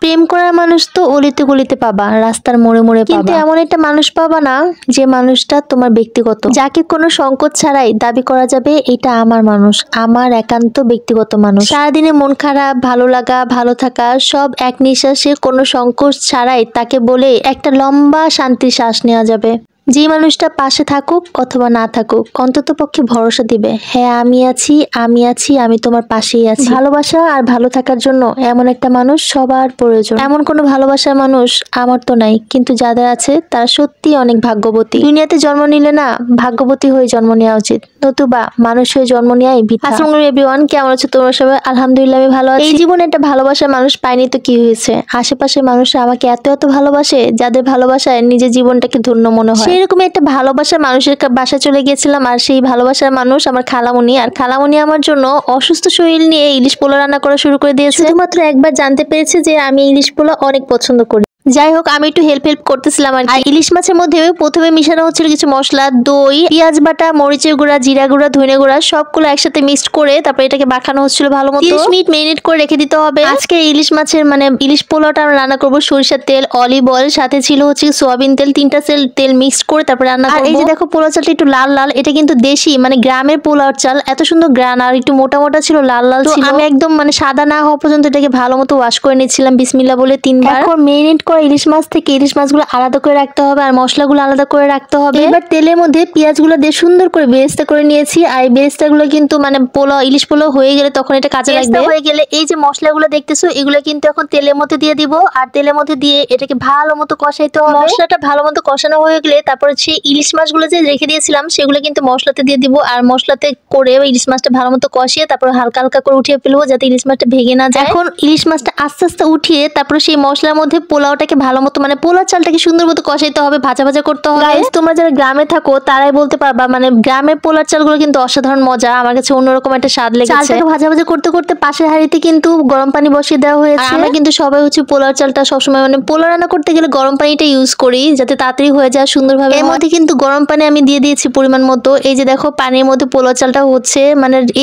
প্রেম করার মানুষ তো অলিতে গলিতে পাবা, রাস্তার মোড়ে মোড়ে পাবা, কিন্তু এমন একটা মানুষ পাবা না যে মানুষটা তোমার ব্যক্তিগত, যাকে কোনো সংকোচ ছাড়াই দাবি করা যাবে এটা আমার মানুষ, আমার একান্ত ব্যক্তিগত মানুষ। সারাদিনে মন খারাপ, ভালো লাগা, ভালো থাকা সব এক নিঃশ্বাসে কোনো সংকোচ ছাড়াই তাকে বলে একটা লম্বা শান্তির শ্বাস নেওয়া যাবে। যে মানুষটা পাশে থাকুক অথবা না থাকুক, অন্তত পক্ষে ভরসা দিবে, হ্যাঁ আমি আছি, আমি আছি, আমি তোমার পাশেই আছি। ভালোবাসা আর ভালো থাকার জন্য এমন একটা মানুষ সবার প্রয়োজন। এমন কোনো ভালোবাসার মানুষ আমার তো নাই, কিন্তু যাদের আছে তারা সত্যি অনেক ভাগ্যবতী। দুনিয়াতে জন্ম নিলে না ভাগ্যবতী হয়ে জন্ম নেওয়া উচিত, নতুবা মানুষ হয়ে জন্ম নেওয়াই বৃথা। আসসালামু আলাইকুম এভরিওয়ান, কেমন আছো তোমরা সবাই? আলহামদুলিল্লাহ আমি ভালো আছি। এই জীবনে একটা ভালোবাসার মানুষ পাইনি তো কি হয়েছে, আশেপাশের মানুষরা আমাকে এত এত ভালোবাসে, যাদের ভালোবাসায় নিজের জীবনটাকে ধন্য মনে হয়। এরকম একটা ভালোবাসার মানুষের বাসায় চলে গিয়েছিলাম, আর সেই ভালোবাসার মানুষ আমার খালামণি। আর খালামণি আমার জন্য অসুস্থ শরীর নিয়ে ইলিশ পোলা রান্না করা শুরু করে দিয়েছে। শুধুমাত্র একবার জানতে পেরেছে যে আমি ইলিশ পোলা অনেক পছন্দ করি। যাই হোক, আমি একটু হেল্প করতেছিলাম আর ইলিশ মাছের মধ্যে প্রথমে মিশানো হচ্ছিল কিছু মশলা, দই, পেঁয়াজ বাটা, মরিচের গুঁড়া, জিরা গুঁড়া, ধনে গুঁড়া সবগুলো একসাথে মিক্সড করে তারপরে এটাকে মাখানো হচ্ছিল ভালো মতো। 30 মিনিট মেরিনেট করে রেখে দিতে হবে। আজকে ইলিশ মাছের ইলিশ পোলাওটা আমরা রান্না করবো সরিষার তেল, অলিভ অয়েল, সাথে ছিল হচ্ছে সোয়াবিন তেল, 3টা তেল মিক্সড করে তারপরে রান্না করবো। এই যে দেখো পোলাও চালটা একটু লাল লাল, এটা কিন্তু দেশি গ্রামের পোলাওর চাল, এত সুন্দর গ্রান আর একটু মোটা মোটা ছিল, লাল লাল ছিল। আমি একদম সাদা না হওয়া পর্যন্ত এটাকে ভালো মতো ওয়াশ করে নিচ্ছিলাম বিসমিল্লাহ বলে 3 বার। এখন মেরিনেট করা ইলিশ মাছ থেকে ইলিশ মাছগুলো আলাদা করে রাখতে হবে আর মশলাগুলো আলাদা করে রাখতে হবে। এবার তেলের মধ্যে পেঁয়াজগুলো দিয়ে সুন্দর করে বেরেস্তা করে নিয়েছি, আর এই বেরেস্তাগুলো কিন্তু পোলাও ইলিশ পোলাও হয়ে গেলে তখন এটা কাঁচা লাগবে। হয়ে গেলে এই যে মশলাগুলো দেখতেছো এগুলো কিন্তু এখন তেলের মধ্যে দিয়ে দিব, আর তেলের মধ্যে দিয়ে এটাকে ভালো মতো কষাইতে হবে। মশলাটা ভালো মতো কষানো হয়ে গেলে তারপরে সেই ইলিশ মাছগুলো যে রেখে দিয়েছিলাম সেগুলো কিন্তু মশলাতে দিয়ে দিব, আর মশলাতে করে ইলিশ মাছটা ভালো মতো কষিয়ে তারপর হালকা হালকা করে উঠিয়ে ফেলবো যাতে ইলিশ মাছটা ভেঙে না যায়। এখন ইলিশ মাছটা আস্তে আস্তে উঠিয়ে তারপরে সেই মশলার মধ্যে পোলাওটাকে ভালো মতো পোলাও চালটাকে সুন্দর মতো কষাইতে হবে, ভাজা ভাজা করতে হবে। গাইস, তোমরা যারা গ্রামে থাকো তারাই বলতে পারবা গ্রামের পোলার চালগুলো কিন্তু অসাধারণ মজা, আমার কাছে অন্যরকম একটা স্বাদ লেগেছে। চালটাকে ভাজা ভাজা করতে করতে পাশের হাঁড়িতে কিন্তু গরম পানি বসিয়ে দেওয়া হয়েছে। আমরা কিন্তু সবাই হচ্ছে পোলার চালটা সবসময় পোলা রান্না করতে গেলে গরম পানিটা ইউজ করি যাতে তাড়াতাড়ি হয়ে যায় সুন্দরভাবে। এর মধ্যে কিন্তু গরম পানি আমি দিয়ে দিয়েছি পরিমাণ মতো। এই যে দেখো পানির মধ্যে পোলার চালটা হচ্ছে,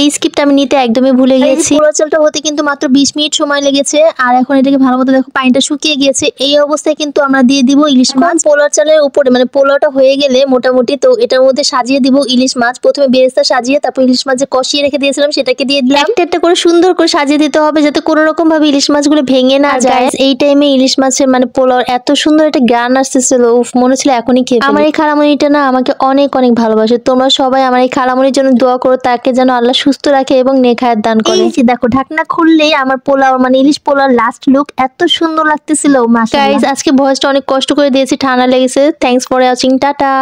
এই স্কিপটা আমি নিতে একদমই ভুলে গেছি। পোলার চালটা হতে কিন্তু মাত্র 20 মিনিট সময় লেগেছে, আর এখন এটাকে ভালো মতো দেখো পানিটা শুকিয়ে গিয়েছে। এই অবস্থায় কিন্তু আমরা দিয়ে দিব ইলিশ মাছ। পোলার চালের উপরে পোলাওটা হয়ে গেলে মোটামুটি তো এটার মধ্যে সাজিয়ে দিব ইলিশ মাছ। প্রথমে বেরেস্তা সাজিয়ে তারপর ইলিশ মাছ যে কষিয়ে রেখে দিয়েছিলাম সেটাকে দিয়ে দিলাম। একটা একটা করে সুন্দর করে সাজিয়ে দিতে হবে যাতে কোনো রকম ভাবে ইলিশ মাছগুলো ভেঙে না যায়। এই টাইমে ইলিশ মাছের পোলাও এত সুন্দর একটা গান আসতেছিল, মনে ছিল এখনই খেয়ে ফেলি। আমার এই খালামণিটা না আমাকে অনেক অনেক ভালোবাসে। তোমরা সবাই আমার এই খালামণির জন্য দোয়া করো, তাকে যেন আল্লাহ সুস্থ রাখে এবং নেখায়াত দান করে। এই যে দেখো ঢাকনা খুললেই আমার পোলাও ইলিশ পোলাও লাস্ট লুক এত সুন্দর লাগতেছিল। মাশাআল্লাহ। গাইস, আজকে ভয়েসটা অনেক কষ্ট করে দিয়েছি, ঠান্ডা লেগেছে। Thanks for watching, tata.